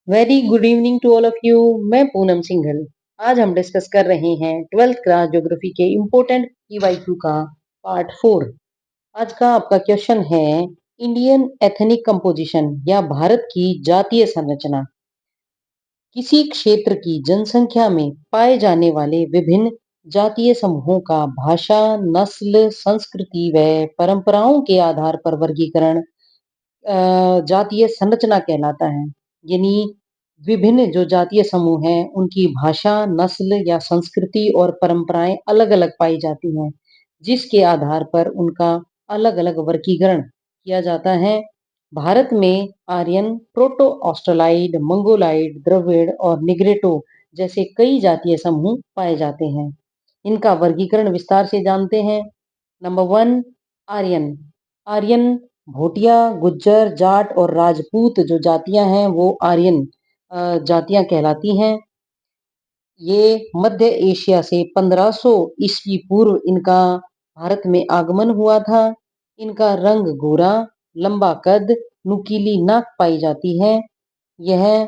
Very good evening to all of you. मैं पूनम सिंघल। आज हम डिस्कस कर रहे हैं 12th क्लास ज्योग्राफी के इम्पोर्टेंट पीवाईक्यू का पार्ट 4। आज का आपका क्वेश्चन है इंडियन एथनिक कंपोजिशन या भारत की जातीय संरचना। किसी क्षेत्र की जनसंख्या में पाए जाने वाले विभिन्न जातीय समूहों का भाषा, नस्ल, संस्कृति व परंपराओं के आधार पर वर्गीकरण जातीय संरचना कहलाता है। यानी विभिन्न जो जातीय समूह हैं उनकी भाषा, नस्ल या संस्कृति और परंपराएं अलग-अलग पाई जाती हैं, जिसके आधार पर उनका अलग-अलग वर्गीकरण किया जाता है। भारत में आर्यन, प्रोटो ऑस्ट्रलाइड, मंगोलाइड, द्रविड़ और निग्रेटो जैसे कई जातीय समूह पाए जाते हैं। इनका वर्गीकरण विस्तार से जानते हैं। नंबर 1, आर्यन। आर्यन भोटिया, गुज्जर, जाट और राजपूत जो जातियां हैं वो आर्यन जातियां कहलाती हैं। ये मध्य एशिया से 1500 ईस्वी पूर्व इनका भारत में आगमन हुआ था। इनका रंग गोरा, लंबा कद, नुकीली नाक पाई जाती है। यह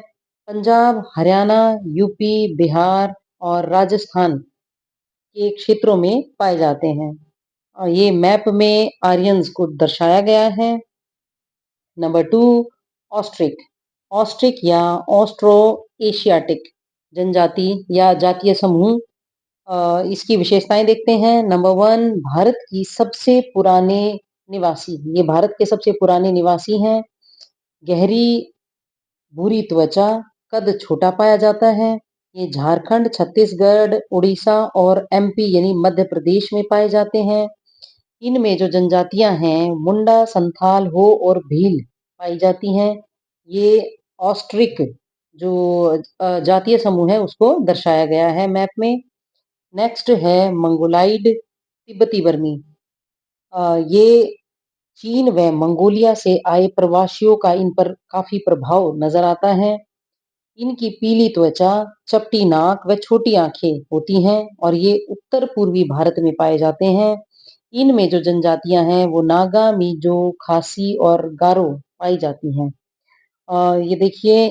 पंजाब, हरियाणा, यूपी, बिहार और राजस्थान के क्षेत्रों में पाए जाते हैं। और ये मैप में आर्यंस को दर्शाया गया है। Number 2, Austric. ऑस्ट्रिक या ऑस्ट्रो एशियाटिक जनजाति या जातीय समूह। इसकी विशेषताएं देखते हैं। नंबर 1, भारत की सबसे पुराने निवासी। ये भारत के सबसे पुराने निवासी हैं। गहरी भूरी त्वचा, कद छोटा पाया जाता है। ये झारखंड, छत्तीसगढ़, उड़ीसा और एमपी यानी मध्य प्रदेश में पाए जाते हैं। इनमें जो जनजातियां हैं मुंडा, संथाल, हो और भील पाई जाती हैं। ये ऑस्ट्रिक जो जातीय समूह है उसको दर्शाया गया है मैप में। नेक्स्ट है मंगोलाइड, तिब्बती बर्मी। ये चीन व मंगोलिया से आए प्रवासियों का इन पर काफी प्रभाव नजर आता है। इनकी पीली त्वचा, चपटी नाक व छोटी आंखें होती हैं और ये उत्तर पूर्वी भारत में पाए जाते हैं। इनमें जो जनजातियां हैं वो नागा, मिजो, खासी और गारो पाई जाती हैं। ये देखिए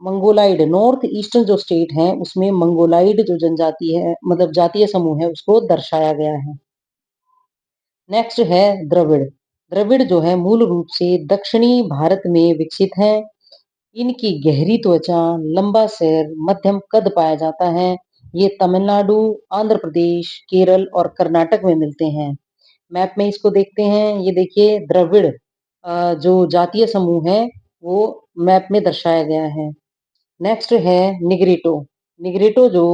मंगोलाइड नॉर्थ ईस्टर्न जो स्टेट है उसमें मंगोलाइड जो जनजाति है मतलब जातीय समूह है उसको दर्शाया गया है। नेक्स्ट है द्रविड़। द्रविड़ जो है मूल रूप से दक्षिणी भारत में विकसित है। इनकी गहरी त्वचा, लंबा सिर, मध्यम कद पाया जाता है। ये तमिलनाडु, आंध्र प्रदेश, केरल और कर्नाटक में मिलते हैं। मैप में इसको देखते हैं। ये देखिए द्रविड़ जो जातीय समूह है वो मैप में दर्शाया गया है। नेक्स्ट है निग्रेटो। निग्रेटो जो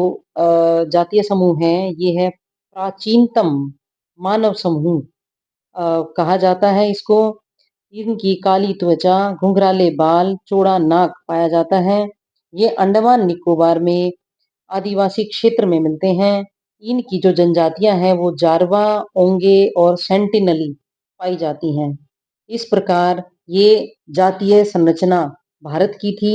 जातीय समूह है ये है प्राचीनतम मानव समूह कहा जाता है इसको। इनकी काली त्वचा, घुंघराले बाल, चौड़ा नाक पाया जाता है। ये अंडमान निकोबार में आदिवासी क्षेत्र में मिलते हैं। इनकी जो जनजातियां हैं वो जारवा, ओंगे और सेंटिनली पाई जाती हैं। इस प्रकार ये जातीय संरचना भारत की थी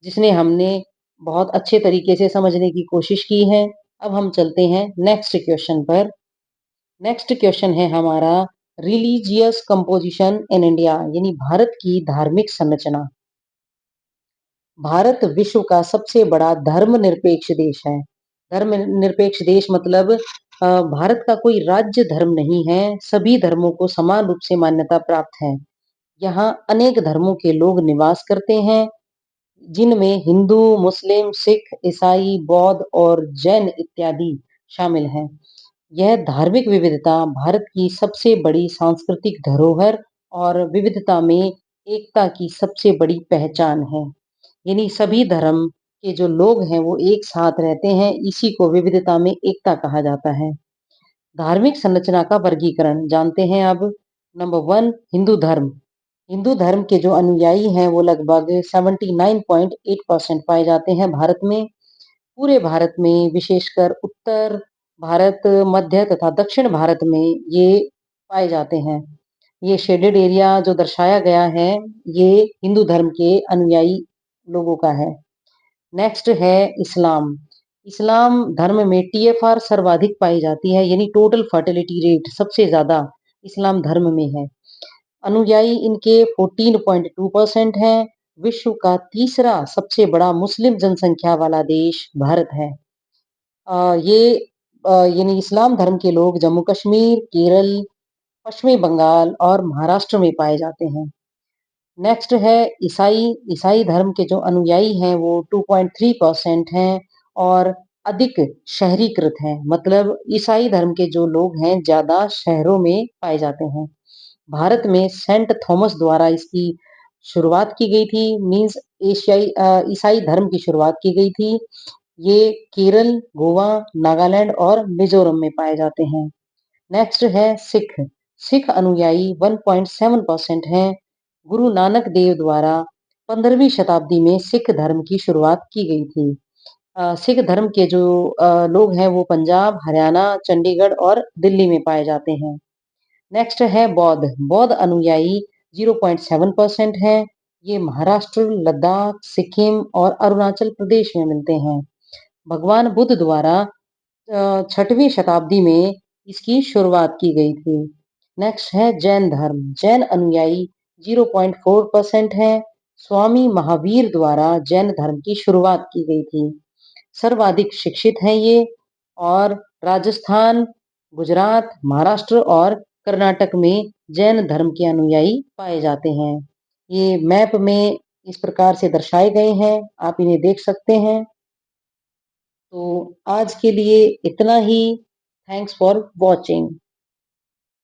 जिसने हमने बहुत अच्छे तरीके से समझने की कोशिश की है। अब हम चलते हैं नेक्स्ट क्वेश्चन पर। नेक्स्ट क्वेश्चन है हमारा रिलीजियस कंपोजिशन इन इंडिया यानी भारत की धार्मिक संरचना। भारत विश्व का सबसे बड़ा धर्मनिरपेक्ष देश है। धर्मनिरपेक्ष देश मतलब भारत का कोई राज्य धर्म नहीं है, सभी धर्मों को समान रूप से मान्यता प्राप्त है। यहाँ अनेक धर्मों के लोग निवास करते हैं, जिनमें हिंदू, मुस्लिम, सिख, ईसाई, बौद्ध और जैन इत्यादि शामिल हैं। यह धार्मिक विविधता भारत की सबसे बड़ी सांस्कृतिक धरोहर और विविधता में एकता की सबसे बड़ी पहचान है। यानी सभी धर्म के जो लोग हैं वो एक साथ रहते हैं, इसी को विविधता में एकता कहा जाता है। धार्मिक संरचना का वर्गीकरण जानते हैं अब। नंबर 1, हिंदू धर्म। हिंदू धर्म के जो अनुयायी हैं वो लगभग 79.8% पाए जाते हैं भारत में। पूरे भारत में विशेषकर उत्तर भारत, मध्य तथा दक्षिण भारत में ये पाए जाते हैं। ये शेडेड एरिया जो दर्शाया गया है ये हिंदू धर्म के अनुयायी लोगों का है। नेक्स्ट है इस्लाम। इस्लाम धर्म में टीएफआर सर्वाधिक पाई जाती है यानी टोटल फर्टिलिटी रेट सबसे ज्यादा इस्लाम धर्म में है। अनुयायी इनके 14.2% हैं। विश्व का तीसरा सबसे बड़ा मुस्लिम जनसंख्या वाला देश भारत है। ये यानी इस्लाम धर्म के लोग जम्मू कश्मीर, केरल, पश्चिमी बंगाल और महाराष्ट्र में पाए जाते हैं। नेक्स्ट है ईसाई ईसाई धर्म के जो अनुयायी हैं वो 2.3% हैं और अधिक शहरीकृत हैं। मतलब ईसाई धर्म के जो लोग हैं ज़्यादा शहरों में पाए जाते हैं। भारत में सेंट थॉमस द्वारा इसकी शुरुआत की गई थी। मीन्स ईसाई धर्म की शुरुआत की गई थी। ये केरल, गोवा, नागालैंड और मिज़ोरम में पाए जाते हैं। नेक्स्ट है सिख। सिख अनुयायी 1.7% हैं। गुरु नानक देव द्वारा 15वीं शताब्दी में सिख धर्म की शुरुआत की गई थी। सिख धर्म के जो लोग हैं वो पंजाब, हरियाणा, चंडीगढ़ और दिल्ली में पाए जाते हैं। नेक्स्ट है बौद्ध। बौद्ध अनुयायी 0.7% हैं। ये महाराष्ट्र, लद्दाख, सिक्किम और अरुणाचल प्रदेश में मिलते हैं। भगवान बुद्ध द्वारा 6वीं शताब्दी में इसकी शुरुआत की गई थी। नेक्स्ट है जैन धर्म। जैन अनुयायी 0.4% हैं। स्वामी महावीर द्वारा जैन धर्म की शुरुआत की गई थी। सर्वाधिक शिक्षित हैं ये और राजस्थान, गुजरात, महाराष्ट्र और कर्नाटक में जैन धर्म के अनुयायी पाए जाते हैं। ये मैप में इस प्रकार से दर्शाए गए हैं, आप इन्हें देख सकते हैं। तो आज के लिए इतना ही। Thanks for watching.